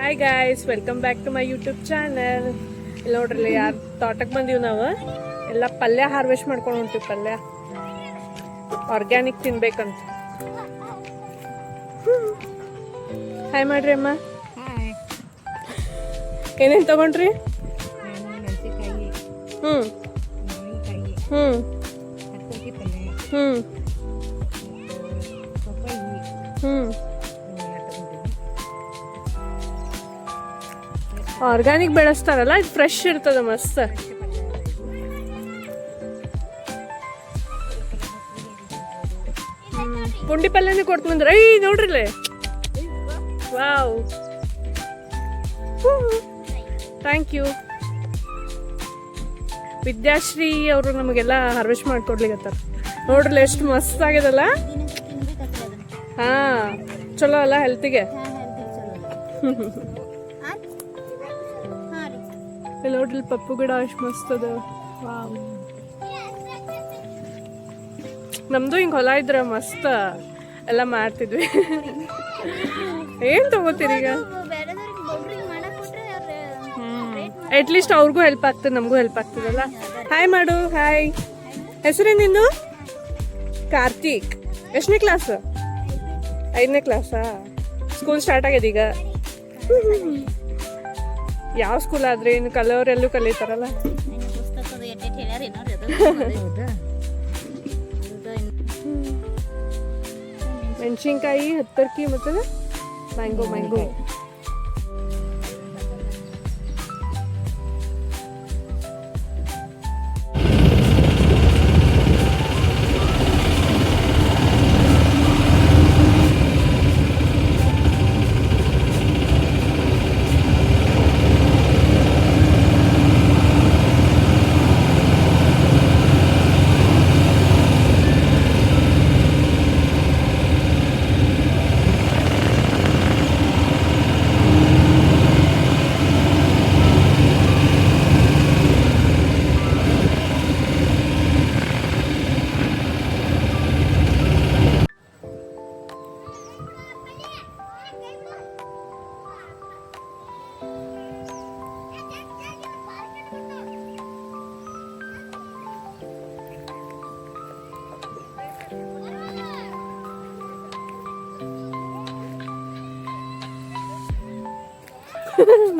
Hi guys, welcome back to my YouTube channel. ಇಲ್ಲಿ ನೋಡ್ರಿ ಯಾರು ತೋಟಕ್ಕೆ ಬಂದೀವಿ ನಾವು. ಎಲ್ಲ ಪಲ್ಯ ಹಾರ್ವೆಸ್ಟ್ ಮಾಡ್ಕೊಂಡು ಹೊಂಟಿವಿ. ಪಲ್ಯ ಆರ್ಗ್ಯಾನಿಕ್ ತಿನ್ಬೇಕಂತ. ಹಾಯ್ ಮಾಡ್ರಿ ಅಮ್ಮ. ಏನೇನು ತಗೊಂಡ್ರಿ? ಹ್ಞೂ ಹ್ಞೂ ಹ್ಞೂ ಹ್ಞೂ ಆರ್ಗ್ಯಾನಿಕ್ ಬೆಳೆಸ್ತಾರಲ್ಲ, ಇದು ಫ್ರೆಶ್ ಇರ್ತದ ಮಸ್ತ್. ಪುಂಡಿ ಪಲ್ಯನೇ ಕೊಡ್ತು ಬಂದ್ರೆ. ನೋಡ್ರಿಲೆ, ವಾವ್, ಥ್ಯಾಂಕ್ ಯು. ವಿದ್ಯಾಶ್ರೀ ಅವರು ನಮಗೆಲ್ಲ ಹಾರ್ವೆಸ್ಟ್ ಮಾಡ್ಕೊಡ್ಲಿಕತ್ತಾರ. ನೋಡ್ರಲ್ಲ ಎಷ್ಟು ಮಸ್ತ್ ಆಗ್ಯದಲ್ಲ. ಹಾ, ಚಲೋ ಅಲ್ಲ ಹೆಲ್ತಿಗೆ. ನೋಡ್ರಿ ಪಪ್ಪು ಗಿಡ ಎಷ್ಟು ಮಸ್ತ್ ಅದ. ನಮ್ದು ಹಿಂಗೆ ಹೊಲ ಇದ್ರ ಮಸ್ತ್ ಎಲ್ಲ ಮಾಡ್ತಿದ್ವಿ. ಏನ್ ತಗೋತೀರಿ ಈಗ? ಅಟ್ಲೀಸ್ಟ್ ಅವ್ರಿಗೂ ಹೆಲ್ಪ್ ಆಗ್ತದೆ, ನಮಗೂ ಹೆಲ್ಪ್ ಆಗ್ತದಲ್ಲ. ಹಾಯ್ ಮಾಡು. ಹಾಯ್. ಹೆಸರೇನು ನಿಂದು? ಕಾರ್ತಿಕ್. ಎಷ್ಟನೇ ಕ್ಲಾಸ್? 5ನೇ ಕ್ಲಾಸಾ? ಸ್ಕೂಲ್ ಸ್ಟಾರ್ಟ್ ಆಗ್ಯದ ಈಗ. ಯಾವ ಸ್ಕೂಲ್ ಆದ್ರೆ ಇನ್ನು ಕಲಿಯೋರೆಲ್ಲೂ ಕಲಿತಾರಲ್ಲ. ಮೆಣಸಿನ್ಕಾಯಿ, ಹತ್ತರ್ಕಿ ಮತ್ತೆ ಮ್ಯಾಂಗೋ.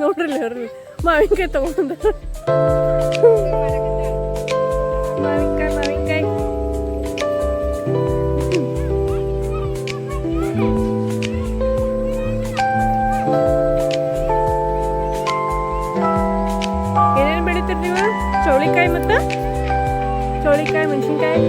ನೋಡ್ರಿ ಅವ್ರಿ ಮಾವಿನಕಾಯಿ ತಗೊಂಡ. ಮಾವಿನಕಾಯಿ ಏನೇನು ಬೆಳಿತೀರಿ ನೀವು? ಚೌಳಿಕಾಯಿ ಮೆಣಸಿನ್ಕಾಯಿ.